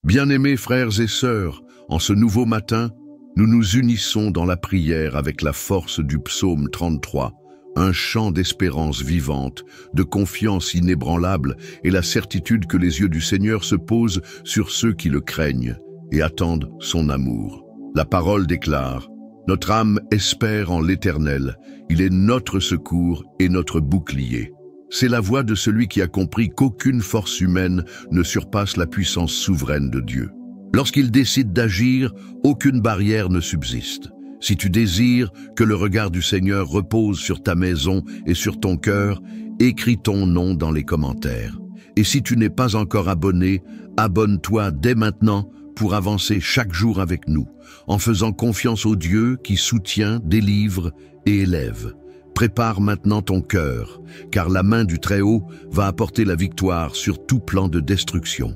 Bien-aimés frères et sœurs, en ce nouveau matin, nous nous unissons dans la prière avec la force du psaume 33, un chant d'espérance vivante, de confiance inébranlable et la certitude que les yeux du Seigneur se posent sur ceux qui le craignent et attendent son amour. La parole déclare: notre âme espère en l'Éternel, il est notre secours et notre bouclier. C'est la voix de celui qui a compris qu'aucune force humaine ne surpasse la puissance souveraine de Dieu. Lorsqu'il décide d'agir, aucune barrière ne subsiste. Si tu désires que le regard du Seigneur repose sur ta maison et sur ton cœur, écris ton nom dans les commentaires. Et si tu n'es pas encore abonné, abonne-toi dès maintenant pour avancer chaque jour avec nous, en faisant confiance au Dieu qui soutient, délivre et élève. Prépare maintenant ton cœur, car la main du Très-Haut va apporter la victoire sur tout plan de destruction.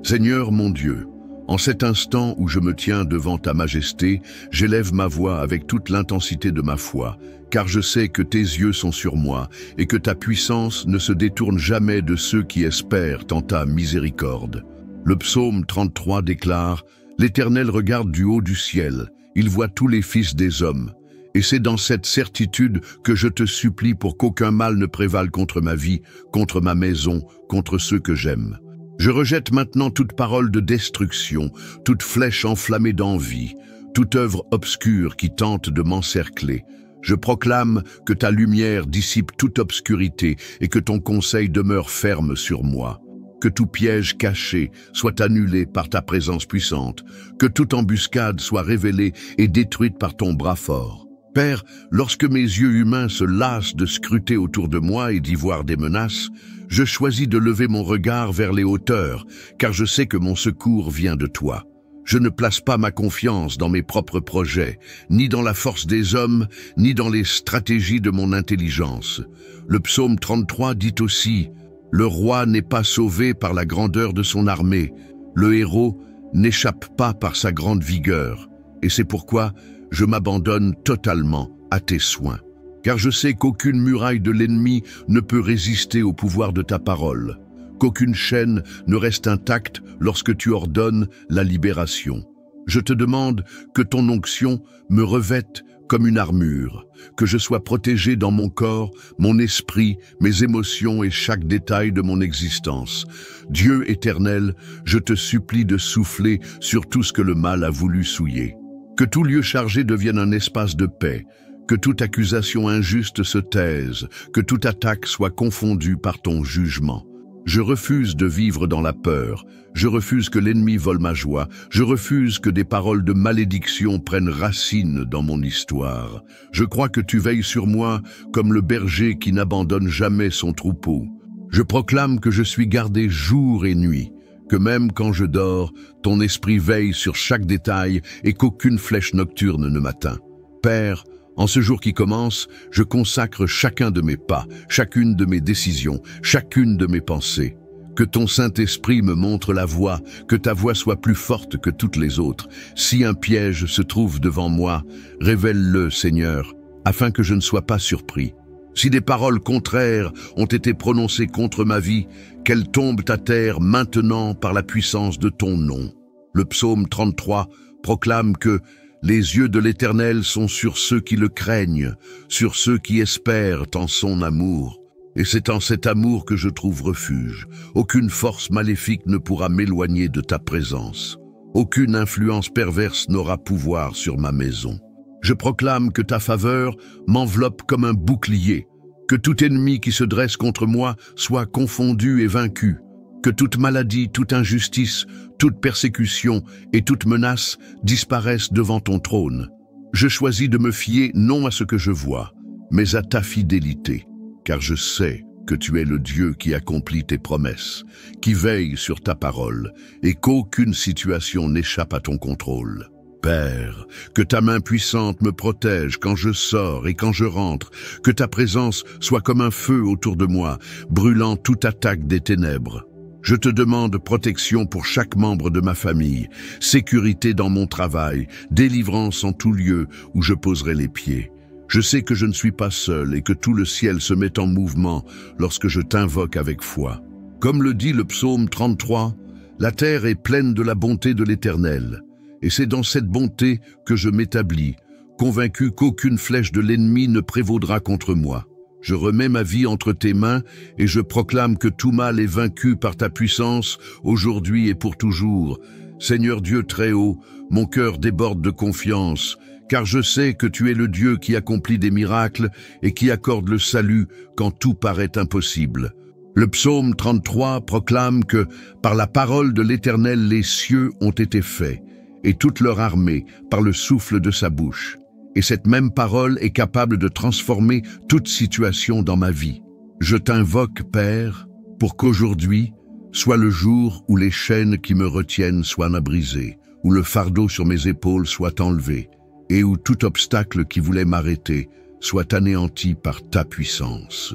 Seigneur mon Dieu, en cet instant où je me tiens devant ta majesté, j'élève ma voix avec toute l'intensité de ma foi, car je sais que tes yeux sont sur moi et que ta puissance ne se détourne jamais de ceux qui espèrent en ta miséricorde. Le psaume 33 déclare: « L'Éternel regarde du haut du ciel, il voit tous les fils des hommes. » Et c'est dans cette certitude que je te supplie pour qu'aucun mal ne prévale contre ma vie, contre ma maison, contre ceux que j'aime. Je rejette maintenant toute parole de destruction, toute flèche enflammée d'envie, toute œuvre obscure qui tente de m'encercler. Je proclame que ta lumière dissipe toute obscurité et que ton conseil demeure ferme sur moi. Que tout piège caché soit annulé par ta présence puissante, que toute embuscade soit révélée et détruite par ton bras fort. Père, lorsque mes yeux humains se lassent de scruter autour de moi et d'y voir des menaces, je choisis de lever mon regard vers les hauteurs, car je sais que mon secours vient de toi. Je ne place pas ma confiance dans mes propres projets, ni dans la force des hommes, ni dans les stratégies de mon intelligence. Le psaume 33 dit aussi: « Le roi n'est pas sauvé par la grandeur de son armée, le héros n'échappe pas par sa grande vigueur, et c'est pourquoi je m'abandonne totalement à tes soins. Car je sais qu'aucune muraille de l'ennemi ne peut résister au pouvoir de ta parole, qu'aucune chaîne ne reste intacte lorsque tu ordonnes la libération. Je te demande que ton onction me revête comme une armure, que je sois protégé dans mon corps, mon esprit, mes émotions et chaque détail de mon existence. Dieu éternel, je te supplie de souffler sur tout ce que le mal a voulu souiller. Que tout lieu chargé devienne un espace de paix, que toute accusation injuste se taise, que toute attaque soit confondue par ton jugement. Je refuse de vivre dans la peur, je refuse que l'ennemi vole ma joie, je refuse que des paroles de malédiction prennent racine dans mon histoire. Je crois que tu veilles sur moi comme le berger qui n'abandonne jamais son troupeau. Je proclame que je suis gardé jour et nuit, que même quand je dors, ton esprit veille sur chaque détail et qu'aucune flèche nocturne ne m'atteint. Père, en ce jour qui commence, je consacre chacun de mes pas, chacune de mes décisions, chacune de mes pensées. Que ton Saint-Esprit me montre la voie, que ta voix soit plus forte que toutes les autres. Si un piège se trouve devant moi, révèle-le, Seigneur, afin que je ne sois pas surpris. Si des paroles contraires ont été prononcées contre ma vie, qu'elles tombent à terre maintenant par la puissance de ton nom. Le psaume 33 proclame que les yeux de l'Éternel sont sur ceux qui le craignent, sur ceux qui espèrent en son amour. Et c'est en cet amour que je trouve refuge. Aucune force maléfique ne pourra m'éloigner de ta présence. Aucune influence perverse n'aura pouvoir sur ma maison. Je proclame que ta faveur m'enveloppe comme un bouclier, que tout ennemi qui se dresse contre moi soit confondu et vaincu, que toute maladie, toute injustice, toute persécution et toute menace disparaissent devant ton trône. Je choisis de me fier non à ce que je vois, mais à ta fidélité, car je sais que tu es le Dieu qui accomplit tes promesses, qui veille sur ta parole et qu'aucune situation n'échappe à ton contrôle. Père, que ta main puissante me protège quand je sors et quand je rentre, que ta présence soit comme un feu autour de moi, brûlant toute attaque des ténèbres. Je te demande protection pour chaque membre de ma famille, sécurité dans mon travail, délivrance en tout lieu où je poserai les pieds. Je sais que je ne suis pas seul et que tout le ciel se met en mouvement lorsque je t'invoque avec foi. Comme le dit le psaume 33, La terre est pleine de la bonté de l'Éternel, et c'est dans cette bonté que je m'établis, convaincu qu'aucune flèche de l'ennemi ne prévaudra contre moi. Je remets ma vie entre tes mains et je proclame que tout mal est vaincu par ta puissance, aujourd'hui et pour toujours. Seigneur Dieu très haut, mon cœur déborde de confiance, car je sais que tu es le Dieu qui accomplit des miracles et qui accorde le salut quand tout paraît impossible. Le psaume 33 proclame que, par la parole de l'Éternel, les cieux ont été faits, et toute leur armée, par le souffle de sa bouche. Et cette même parole est capable de transformer toute situation dans ma vie. Je t'invoque, Père, pour qu'aujourd'hui soit le jour où les chaînes qui me retiennent soient brisées, où le fardeau sur mes épaules soit enlevé, et où tout obstacle qui voulait m'arrêter soit anéanti par ta puissance.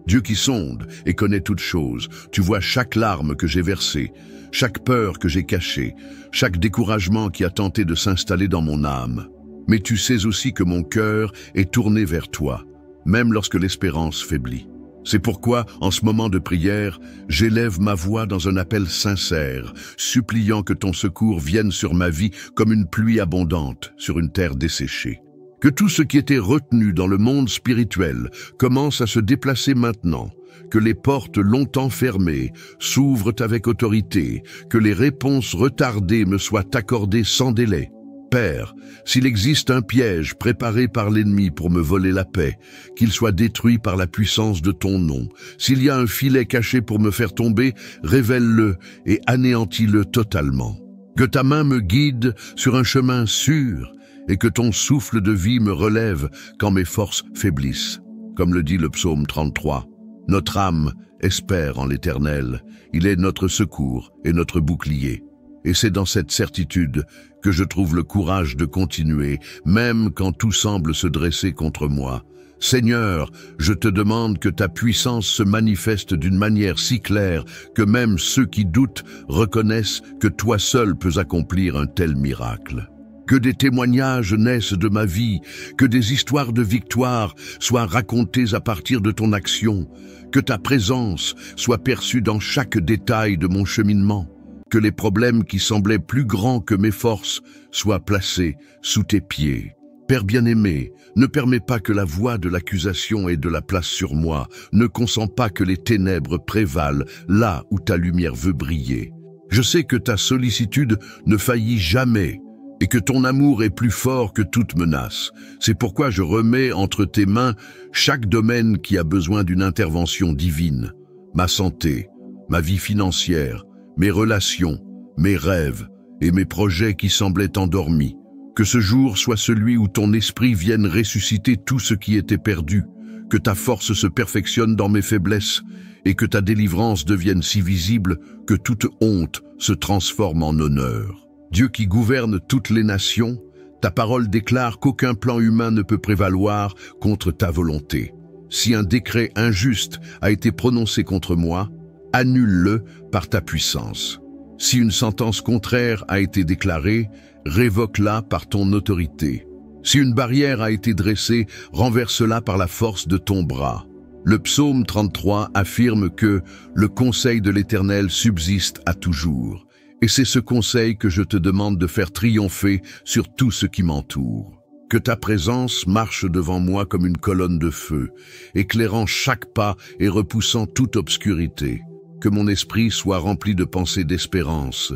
Dieu qui sonde et connaît toutes choses, tu vois chaque larme que j'ai versée, chaque peur que j'ai cachée, chaque découragement qui a tenté de s'installer dans mon âme. Mais tu sais aussi que mon cœur est tourné vers toi, même lorsque l'espérance faiblit. C'est pourquoi, en ce moment de prière, j'élève ma voix dans un appel sincère, suppliant que ton secours vienne sur ma vie comme une pluie abondante sur une terre desséchée. Que tout ce qui était retenu dans le monde spirituel commence à se déplacer maintenant, que les portes longtemps fermées s'ouvrent avec autorité, que les réponses retardées me soient accordées sans délai. Père, s'il existe un piège préparé par l'ennemi pour me voler la paix, qu'il soit détruit par la puissance de ton nom. S'il y a un filet caché pour me faire tomber, révèle-le et anéantis-le totalement. Que ta main me guide sur un chemin sûr et que ton souffle de vie me relève quand mes forces faiblissent. Comme le dit le psaume 33, notre âme espère en l'Éternel. Il est notre secours et notre bouclier. Et c'est dans cette certitude que je trouve le courage de continuer, même quand tout semble se dresser contre moi. Seigneur, je te demande que ta puissance se manifeste d'une manière si claire que même ceux qui doutent reconnaissent que toi seul peux accomplir un tel miracle. Que des témoignages naissent de ma vie, que des histoires de victoire soient racontées à partir de ton action, que ta présence soit perçue dans chaque détail de mon cheminement. Que les problèmes qui semblaient plus grands que mes forces soient placés sous tes pieds. Père bien-aimé, ne permets pas que la voix de l'accusation ait de la place sur moi. Ne consens pas que les ténèbres prévalent là où ta lumière veut briller. Je sais que ta sollicitude ne faillit jamais et que ton amour est plus fort que toute menace. C'est pourquoi je remets entre tes mains chaque domaine qui a besoin d'une intervention divine. Ma santé, ma vie financière, mes relations, mes rêves et mes projets qui semblaient endormis. Que ce jour soit celui où ton esprit vienne ressusciter tout ce qui était perdu, que ta force se perfectionne dans mes faiblesses et que ta délivrance devienne si visible que toute honte se transforme en honneur. Dieu qui gouverne toutes les nations, ta parole déclare qu'aucun plan humain ne peut prévaloir contre ta volonté. Si un décret injuste a été prononcé contre moi, annule-le par ta puissance. Si une sentence contraire a été déclarée, révoque-la par ton autorité. Si une barrière a été dressée, renverse-la par la force de ton bras. Le psaume 33 affirme que le conseil de l'Éternel subsiste à toujours. Et c'est ce conseil que je te demande de faire triompher sur tout ce qui m'entoure. Que ta présence marche devant moi comme une colonne de feu, éclairant chaque pas et repoussant toute obscurité. Que mon esprit soit rempli de pensées d'espérance,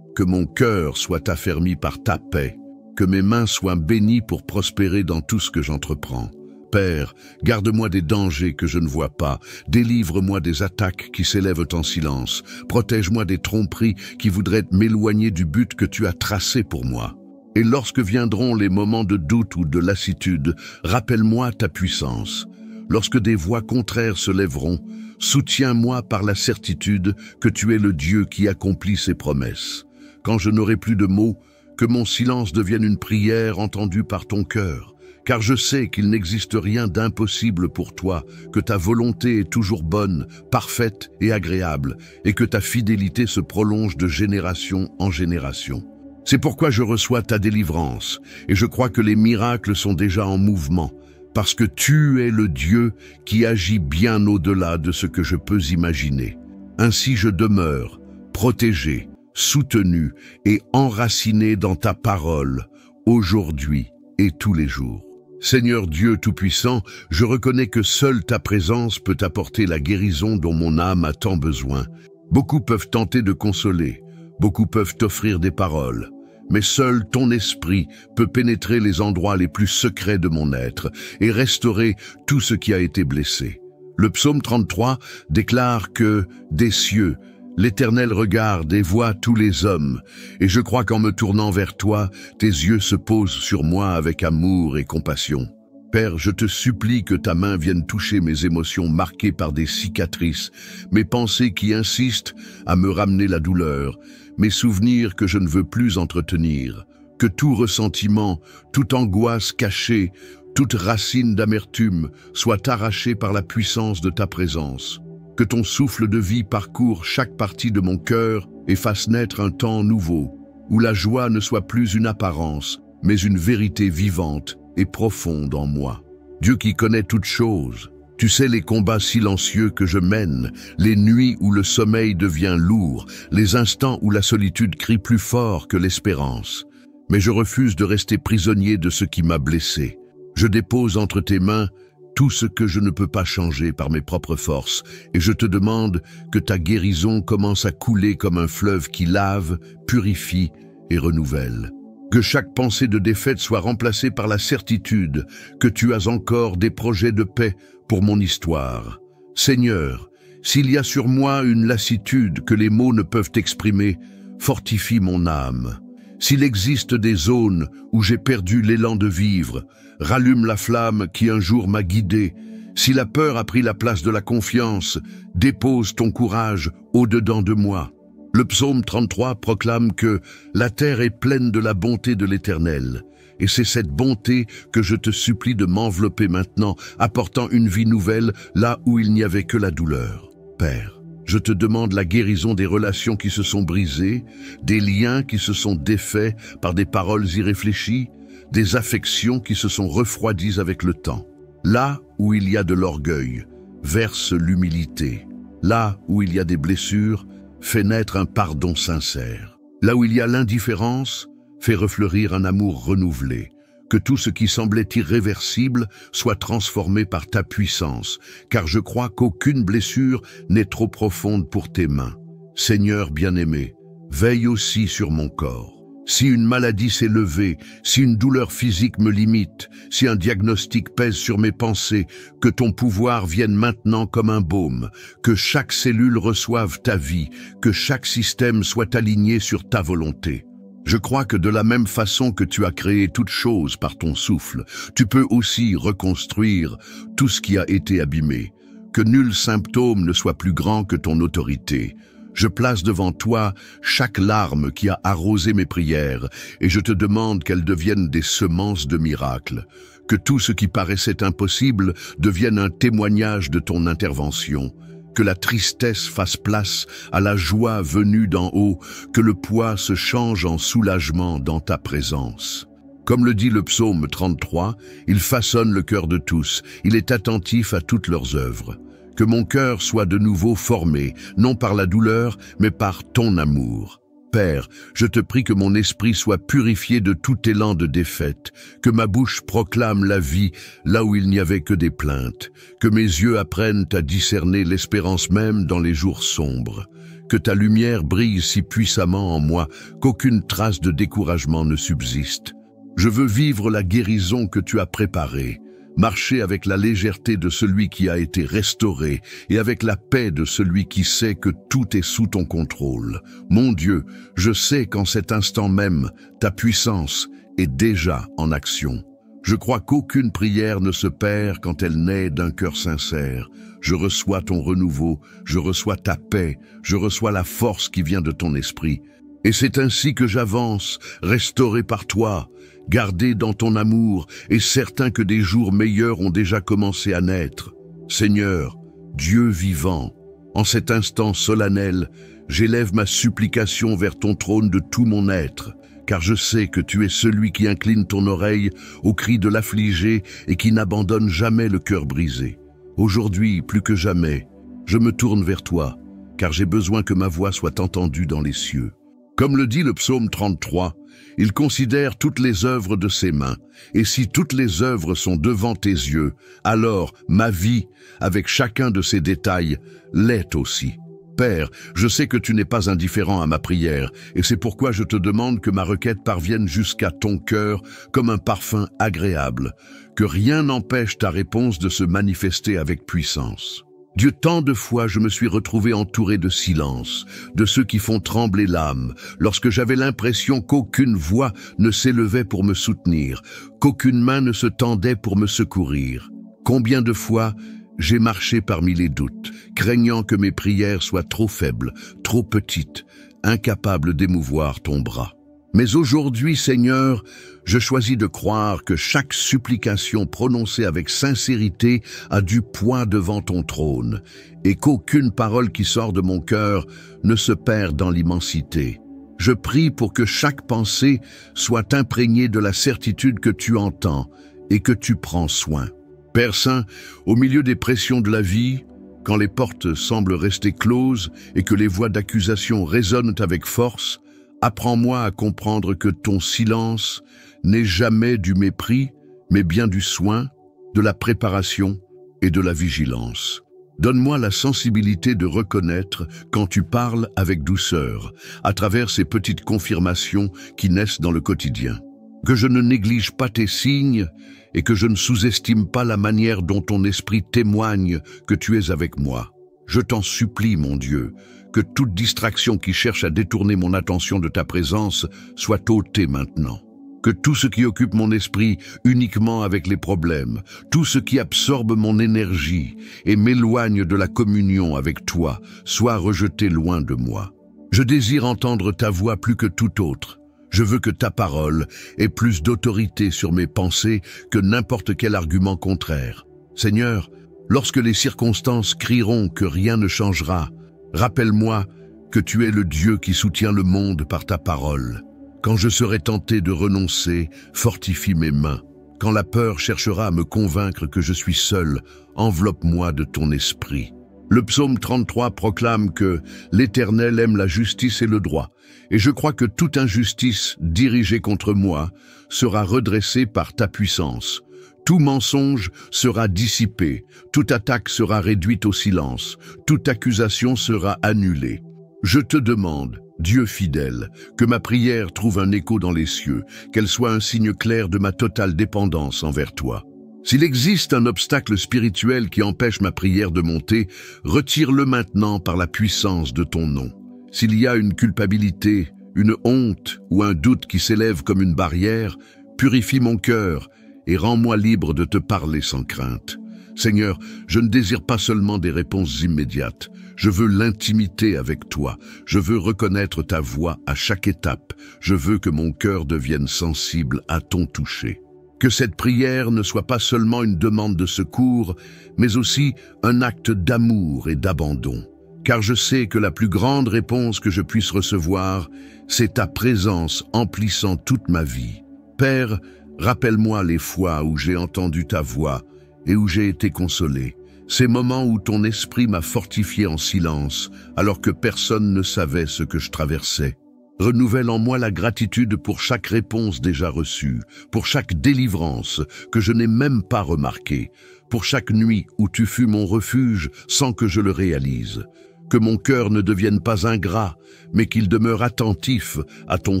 que mon cœur soit affermi par ta paix, que mes mains soient bénies pour prospérer dans tout ce que j'entreprends. Père, garde-moi des dangers que je ne vois pas, délivre-moi des attaques qui s'élèvent en silence, protège-moi des tromperies qui voudraient m'éloigner du but que tu as tracé pour moi. Et lorsque viendront les moments de doute ou de lassitude, rappelle-moi ta puissance. Lorsque des voix contraires se lèveront, soutiens-moi par la certitude que tu es le Dieu qui accomplit ses promesses. Quand je n'aurai plus de mots, que mon silence devienne une prière entendue par ton cœur. Car je sais qu'il n'existe rien d'impossible pour toi, que ta volonté est toujours bonne, parfaite et agréable, et que ta fidélité se prolonge de génération en génération. C'est pourquoi je reçois ta délivrance, et je crois que les miracles sont déjà en mouvement, parce que tu es le Dieu qui agit bien au-delà de ce que je peux imaginer. Ainsi je demeure, protégé, soutenu et enraciné dans ta parole, aujourd'hui et tous les jours. Seigneur Dieu Tout-Puissant, je reconnais que seule ta présence peut apporter la guérison dont mon âme a tant besoin. Beaucoup peuvent tenter de consoler, beaucoup peuvent t'offrir des paroles, mais seul ton esprit peut pénétrer les endroits les plus secrets de mon être et restaurer tout ce qui a été blessé. Le psaume 33 déclare que, des cieux, l'Éternel regarde et voit tous les hommes, et je crois qu'en me tournant vers toi, tes yeux se posent sur moi avec amour et compassion. Père, je te supplie que ta main vienne toucher mes émotions marquées par des cicatrices, mes pensées qui insistent à me ramener la douleur, mes souvenirs que je ne veux plus entretenir, que tout ressentiment, toute angoisse cachée, toute racine d'amertume soit arrachée par la puissance de ta présence. Que ton souffle de vie parcourt chaque partie de mon cœur et fasse naître un temps nouveau, où la joie ne soit plus une apparence, mais une vérité vivante et profonde en moi. Dieu qui connaît toutes choses, tu sais les combats silencieux que je mène, les nuits où le sommeil devient lourd, les instants où la solitude crie plus fort que l'espérance. Mais je refuse de rester prisonnier de ce qui m'a blessé. Je dépose entre tes mains tout ce que je ne peux pas changer par mes propres forces, et je te demande que ta guérison commence à couler comme un fleuve qui lave, purifie et renouvelle. Que chaque pensée de défaite soit remplacée par la certitude que tu as encore des projets de paix pour mon histoire. Seigneur, s'il y a sur moi une lassitude que les mots ne peuvent exprimer, fortifie mon âme. S'il existe des zones où j'ai perdu l'élan de vivre, rallume la flamme qui un jour m'a guidé. Si la peur a pris la place de la confiance, dépose ton courage au-dedans de moi. Le psaume 33 proclame que la terre est pleine de la bonté de l'Éternel. Et c'est cette bonté que je te supplie de m'envelopper maintenant, apportant une vie nouvelle là où il n'y avait que la douleur. Père, je te demande la guérison des relations qui se sont brisées, des liens qui se sont défaits par des paroles irréfléchies, des affections qui se sont refroidies avec le temps. Là où il y a de l'orgueil, verse l'humilité. Là où il y a des blessures, fais naître un pardon sincère. Là où il y a l'indifférence, fais refleurir un amour renouvelé. Que tout ce qui semblait irréversible soit transformé par ta puissance, car je crois qu'aucune blessure n'est trop profonde pour tes mains. Seigneur bien-aimé, veille aussi sur mon corps. Si une maladie s'est levée, si une douleur physique me limite, si un diagnostic pèse sur mes pensées, que ton pouvoir vienne maintenant comme un baume, que chaque cellule reçoive ta vie, que chaque système soit aligné sur ta volonté. Je crois que de la même façon que tu as créé toute chose par ton souffle, tu peux aussi reconstruire tout ce qui a été abîmé. Que nul symptôme ne soit plus grand que ton autorité. Je place devant toi chaque larme qui a arrosé mes prières et je te demande qu'elles deviennent des semences de miracles. Que tout ce qui paraissait impossible devienne un témoignage de ton intervention. Que la tristesse fasse place à la joie venue d'en haut, que le poids se change en soulagement dans ta présence. Comme le dit le psaume 33, il façonne le cœur de tous, il est attentif à toutes leurs œuvres. Que mon cœur soit de nouveau formé, non par la douleur, mais par ton amour. Père, je te prie que mon esprit soit purifié de tout élan de défaite, que ma bouche proclame la vie là où il n'y avait que des plaintes, que mes yeux apprennent à discerner l'espérance même dans les jours sombres, que ta lumière brille si puissamment en moi qu'aucune trace de découragement ne subsiste. Je veux vivre la guérison que tu as préparée, marcher avec la légèreté de celui qui a été restauré et avec la paix de celui qui sait que tout est sous ton contrôle. Mon Dieu, je sais qu'en cet instant même, ta puissance est déjà en action. Je crois qu'aucune prière ne se perd quand elle naît d'un cœur sincère. Je reçois ton renouveau, je reçois ta paix, je reçois la force qui vient de ton esprit. Et c'est ainsi que j'avance, restauré par toi, gardé dans ton amour et certain que des jours meilleurs ont déjà commencé à naître. Seigneur, Dieu vivant, en cet instant solennel, j'élève ma supplication vers ton trône de tout mon être, car je sais que tu es celui qui incline ton oreille au cri de l'affligé et qui n'abandonne jamais le cœur brisé. Aujourd'hui, plus que jamais, je me tourne vers toi, car j'ai besoin que ma voix soit entendue dans les cieux. Comme le dit le psaume 33, il considère toutes les œuvres de ses mains. Et si toutes les œuvres sont devant tes yeux, alors ma vie, avec chacun de ses détails, l'est aussi. Père, je sais que tu n'es pas indifférent à ma prière, et c'est pourquoi je te demande que ma requête parvienne jusqu'à ton cœur comme un parfum agréable, que rien n'empêche ta réponse de se manifester avec puissance. Dieu, tant de fois je me suis retrouvé entouré de silence, de ceux qui font trembler l'âme, lorsque j'avais l'impression qu'aucune voix ne s'élevait pour me soutenir, qu'aucune main ne se tendait pour me secourir. Combien de fois j'ai marché parmi les doutes, craignant que mes prières soient trop faibles, trop petites, incapables d'émouvoir ton bras. Mais aujourd'hui, Seigneur, je choisis de croire que chaque supplication prononcée avec sincérité a du poids devant ton trône, et qu'aucune parole qui sort de mon cœur ne se perd dans l'immensité. Je prie pour que chaque pensée soit imprégnée de la certitude que tu entends et que tu prends soin. Père Saint, au milieu des pressions de la vie, quand les portes semblent rester closes et que les voix d'accusation résonnent avec force, apprends-moi à comprendre que ton silence n'est jamais du mépris, mais bien du soin, de la préparation et de la vigilance. Donne-moi la sensibilité de reconnaître quand tu parles avec douceur, à travers ces petites confirmations qui naissent dans le quotidien. Que je ne néglige pas tes signes et que je ne sous-estime pas la manière dont ton esprit témoigne que tu es avec moi. Je t'en supplie, mon Dieu, que toute distraction qui cherche à détourner mon attention de ta présence soit ôtée maintenant. Que tout ce qui occupe mon esprit uniquement avec les problèmes, tout ce qui absorbe mon énergie et m'éloigne de la communion avec toi, soit rejeté loin de moi. Je désire entendre ta voix plus que tout autre. Je veux que ta parole ait plus d'autorité sur mes pensées que n'importe quel argument contraire. Seigneur, lorsque les circonstances crieront que rien ne changera, rappelle-moi que tu es le Dieu qui soutient le monde par ta parole. Quand je serai tenté de renoncer, fortifie mes mains. Quand la peur cherchera à me convaincre que je suis seul, enveloppe-moi de ton esprit. Le psaume 33 proclame que l'Éternel aime la justice et le droit, et je crois que toute injustice dirigée contre moi sera redressée par ta puissance. Tout mensonge sera dissipé, toute attaque sera réduite au silence, toute accusation sera annulée. Je te demande, Dieu fidèle, que ma prière trouve un écho dans les cieux, qu'elle soit un signe clair de ma totale dépendance envers toi. S'il existe un obstacle spirituel qui empêche ma prière de monter, retire-le maintenant par la puissance de ton nom. S'il y a une culpabilité, une honte ou un doute qui s'élève comme une barrière, purifie mon cœur et rends-moi libre de te parler sans crainte. Seigneur, je ne désire pas seulement des réponses immédiates. Je veux l'intimité avec toi. Je veux reconnaître ta voix à chaque étape. Je veux que mon cœur devienne sensible à ton toucher. Que cette prière ne soit pas seulement une demande de secours, mais aussi un acte d'amour et d'abandon. Car je sais que la plus grande réponse que je puisse recevoir, c'est ta présence emplissant toute ma vie. Père, rappelle-moi les fois où j'ai entendu ta voix et où j'ai été consolé. Ces moments où ton esprit m'a fortifié en silence, alors que personne ne savait ce que je traversais. Renouvelle en moi la gratitude pour chaque réponse déjà reçue, pour chaque délivrance que je n'ai même pas remarquée, pour chaque nuit où tu fus mon refuge sans que je le réalise. Que mon cœur ne devienne pas ingrat, mais qu'il demeure attentif à ton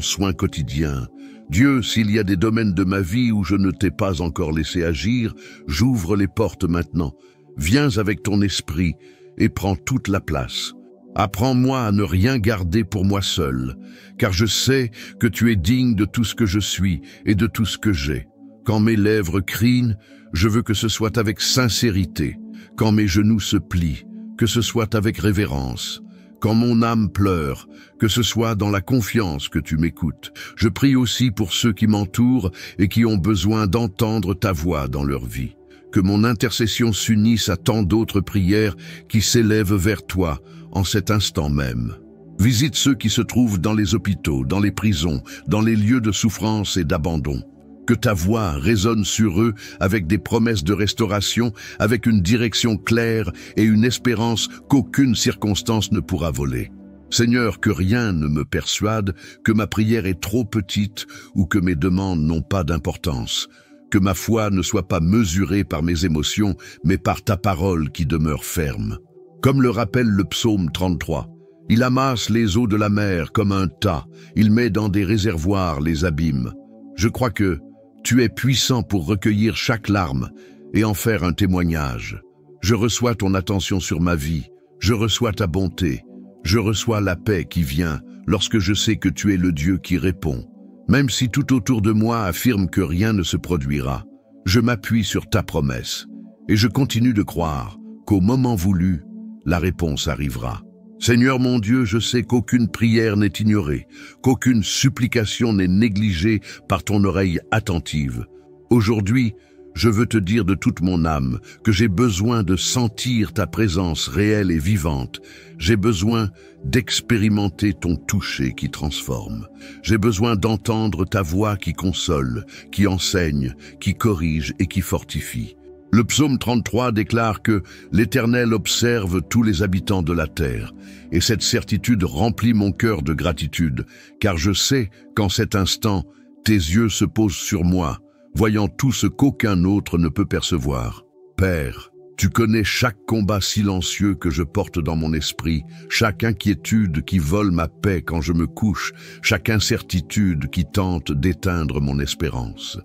soin quotidien. Dieu, s'il y a des domaines de ma vie où je ne t'ai pas encore laissé agir, j'ouvre les portes maintenant. Viens avec ton esprit et prends toute la place. Apprends-moi à ne rien garder pour moi seul, car je sais que tu es digne de tout ce que je suis et de tout ce que j'ai. Quand mes lèvres crient, je veux que ce soit avec sincérité. Quand mes genoux se plient, que ce soit avec révérence. Quand mon âme pleure, que ce soit dans la confiance que tu m'écoutes. Je prie aussi pour ceux qui m'entourent et qui ont besoin d'entendre ta voix dans leur vie. Que mon intercession s'unisse à tant d'autres prières qui s'élèvent vers toi en cet instant même. Visite ceux qui se trouvent dans les hôpitaux, dans les prisons, dans les lieux de souffrance et d'abandon. Que ta voix résonne sur eux avec des promesses de restauration, avec une direction claire et une espérance qu'aucune circonstance ne pourra voler. Seigneur, que rien ne me persuade que ma prière est trop petite ou que mes demandes n'ont pas d'importance. Que ma foi ne soit pas mesurée par mes émotions, mais par ta parole qui demeure ferme. Comme le rappelle le psaume 33, il amasse les eaux de la mer comme un tas, il met dans des réservoirs les abîmes. Je crois que tu es puissant pour recueillir chaque larme et en faire un témoignage. Je reçois ton attention sur ma vie, je reçois ta bonté, je reçois la paix qui vient lorsque je sais que tu es le Dieu qui répond. Même si tout autour de moi affirme que rien ne se produira, je m'appuie sur ta promesse et je continue de croire qu'au moment voulu, la réponse arrivera. Seigneur mon Dieu, je sais qu'aucune prière n'est ignorée, qu'aucune supplication n'est négligée par ton oreille attentive. Aujourd'hui, je veux te dire de toute mon âme que j'ai besoin de sentir ta présence réelle et vivante. J'ai besoin d'expérimenter ton toucher qui transforme. J'ai besoin d'entendre ta voix qui console, qui enseigne, qui corrige et qui fortifie. Le psaume 33 déclare que l'Éternel observe tous les habitants de la terre. Et cette certitude remplit mon cœur de gratitude, car je sais qu'en cet instant, tes yeux se posent sur moi, voyant tout ce qu'aucun autre ne peut percevoir. Père, tu connais chaque combat silencieux que je porte dans mon esprit, chaque inquiétude qui vole ma paix quand je me couche, chaque incertitude qui tente d'éteindre mon espérance.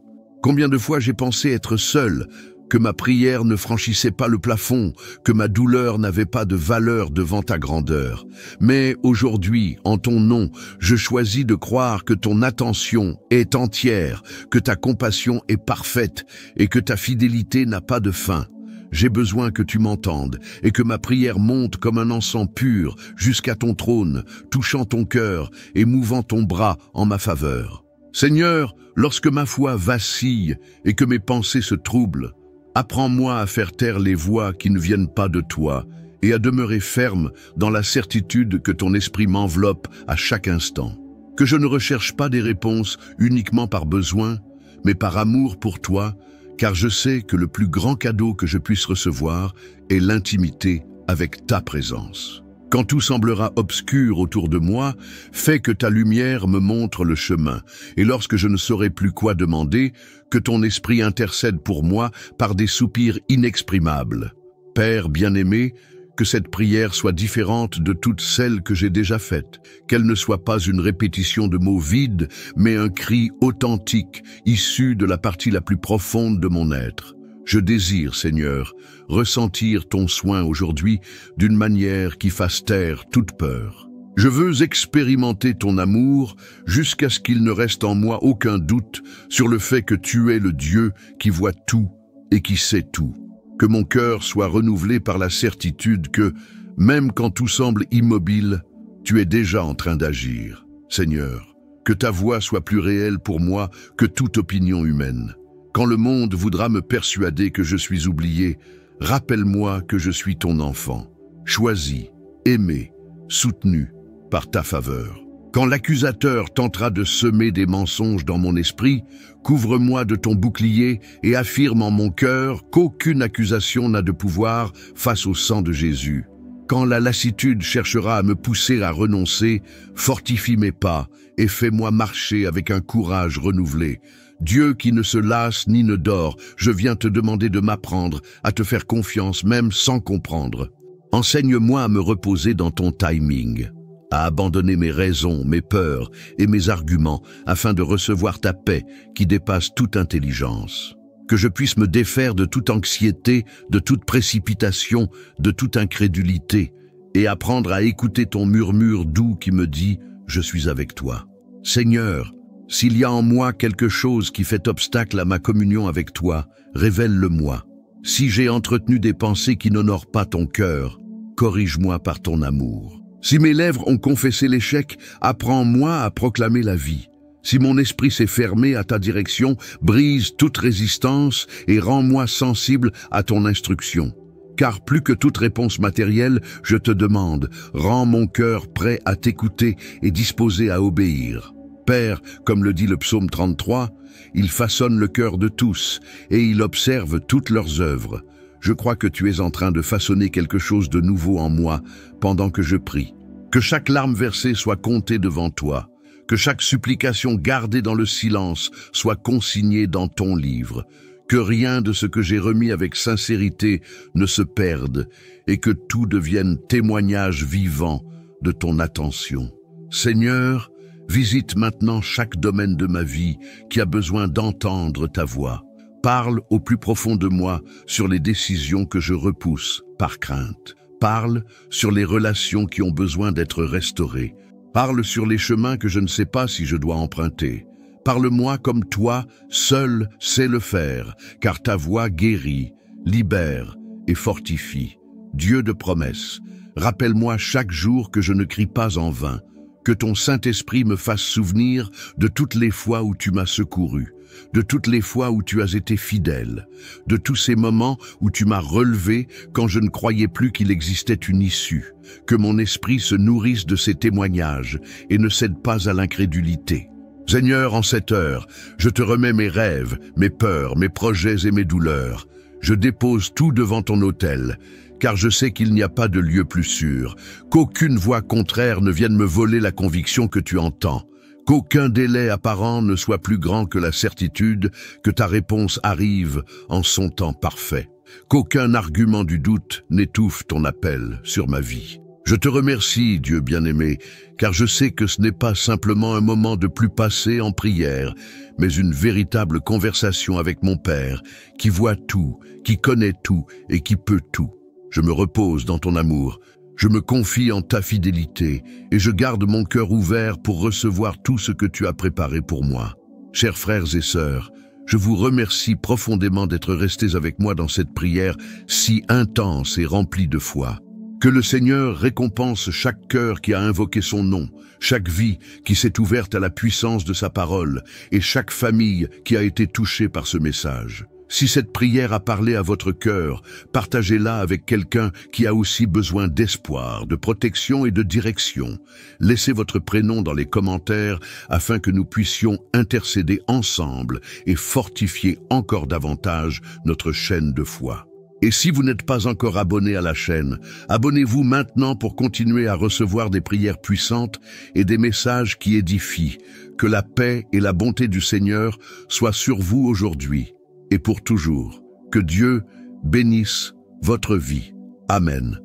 Combien de fois j'ai pensé être seul, que ma prière ne franchissait pas le plafond, que ma douleur n'avait pas de valeur devant ta grandeur. Mais aujourd'hui, en ton nom, je choisis de croire que ton attention est entière, que ta compassion est parfaite et que ta fidélité n'a pas de fin. J'ai besoin que tu m'entendes et que ma prière monte comme un encens pur jusqu'à ton trône, touchant ton cœur et mouvant ton bras en ma faveur. Seigneur, lorsque ma foi vacille et que mes pensées se troublent, apprends-moi à faire taire les voix qui ne viennent pas de toi et à demeurer ferme dans la certitude que ton esprit m'enveloppe à chaque instant. Que je ne recherche pas des réponses uniquement par besoin, mais par amour pour toi, car je sais que le plus grand cadeau que je puisse recevoir est l'intimité avec ta présence. Quand tout semblera obscur autour de moi, fais que ta lumière me montre le chemin, et lorsque je ne saurai plus quoi demander, que ton esprit intercède pour moi par des soupirs inexprimables. Père bien-aimé, que cette prière soit différente de toutes celles que j'ai déjà faites, qu'elle ne soit pas une répétition de mots vides, mais un cri authentique, issu de la partie la plus profonde de mon être. Je désire, Seigneur, ressentir ton soin aujourd'hui d'une manière qui fasse taire toute peur. Je veux expérimenter ton amour jusqu'à ce qu'il ne reste en moi aucun doute sur le fait que tu es le Dieu qui voit tout et qui sait tout. Que mon cœur soit renouvelé par la certitude que, même quand tout semble immobile, tu es déjà en train d'agir. Seigneur, que ta voix soit plus réelle pour moi que toute opinion humaine. Quand le monde voudra me persuader que je suis oublié, rappelle-moi que je suis ton enfant, choisi, aimé, soutenu par ta faveur. Quand l'accusateur tentera de semer des mensonges dans mon esprit, couvre-moi de ton bouclier et affirme en mon cœur qu'aucune accusation n'a de pouvoir face au sang de Jésus. Quand la lassitude cherchera à me pousser à renoncer, fortifie mes pas et fais-moi marcher avec un courage renouvelé. Dieu qui ne se lasse ni ne dort, je viens te demander de m'apprendre à te faire confiance même sans comprendre. Enseigne-moi à me reposer dans ton timing, à abandonner mes raisons, mes peurs et mes arguments afin de recevoir ta paix qui dépasse toute intelligence. Que je puisse me défaire de toute anxiété, de toute précipitation, de toute incrédulité et apprendre à écouter ton murmure doux qui me dit « Je suis avec toi ». Seigneur, s'il y a en moi quelque chose qui fait obstacle à ma communion avec toi, révèle-le-moi. Si j'ai entretenu des pensées qui n'honorent pas ton cœur, corrige-moi par ton amour. Si mes lèvres ont confessé l'échec, apprends-moi à proclamer la vie. Si mon esprit s'est fermé à ta direction, brise toute résistance et rends-moi sensible à ton instruction. Car plus que toute réponse matérielle, je te demande, rends mon cœur prêt à t'écouter et disposé à obéir. Père, comme le dit le psaume 33, il façonne le cœur de tous et il observe toutes leurs œuvres. Je crois que tu es en train de façonner quelque chose de nouveau en moi pendant que je prie. Que chaque larme versée soit comptée devant toi, que chaque supplication gardée dans le silence soit consignée dans ton livre, que rien de ce que j'ai remis avec sincérité ne se perde et que tout devienne témoignage vivant de ton attention. Seigneur, visite maintenant chaque domaine de ma vie qui a besoin d'entendre ta voix. Parle au plus profond de moi sur les décisions que je repousse par crainte. Parle sur les relations qui ont besoin d'être restaurées. Parle sur les chemins que je ne sais pas si je dois emprunter. Parle-moi comme toi, seul, sais le faire, car ta voix guérit, libère et fortifie. Dieu de promesses, rappelle-moi chaque jour que je ne crie pas en vain, que ton Saint-Esprit me fasse souvenir de toutes les fois où tu m'as secouru, de toutes les fois où tu as été fidèle, de tous ces moments où tu m'as relevé quand je ne croyais plus qu'il existait une issue, que mon esprit se nourrisse de ces témoignages et ne cède pas à l'incrédulité. Seigneur, en cette heure, je te remets mes rêves, mes peurs, mes projets et mes douleurs. Je dépose tout devant ton autel, car je sais qu'il n'y a pas de lieu plus sûr, qu'aucune voix contraire ne vienne me voler la conviction que tu entends, qu'aucun délai apparent ne soit plus grand que la certitude que ta réponse arrive en son temps parfait, qu'aucun argument du doute n'étouffe ton appel sur ma vie. Je te remercie, Dieu bien-aimé, car je sais que ce n'est pas simplement un moment de plus passé en prière, mais une véritable conversation avec mon Père, qui voit tout, qui connaît tout et qui peut tout. Je me repose dans ton amour, je me confie en ta fidélité et je garde mon cœur ouvert pour recevoir tout ce que tu as préparé pour moi. Chers frères et sœurs, je vous remercie profondément d'être restés avec moi dans cette prière si intense et remplie de foi. Que le Seigneur récompense chaque cœur qui a invoqué son nom, chaque vie qui s'est ouverte à la puissance de sa parole et chaque famille qui a été touchée par ce message. Si cette prière a parlé à votre cœur, partagez-la avec quelqu'un qui a aussi besoin d'espoir, de protection et de direction. Laissez votre prénom dans les commentaires afin que nous puissions intercéder ensemble et fortifier encore davantage notre chaîne de foi. Et si vous n'êtes pas encore abonné à la chaîne, abonnez-vous maintenant pour continuer à recevoir des prières puissantes et des messages qui édifient. Que la paix et la bonté du Seigneur soient sur vous aujourd'hui et pour toujours. Que Dieu bénisse votre vie. Amen.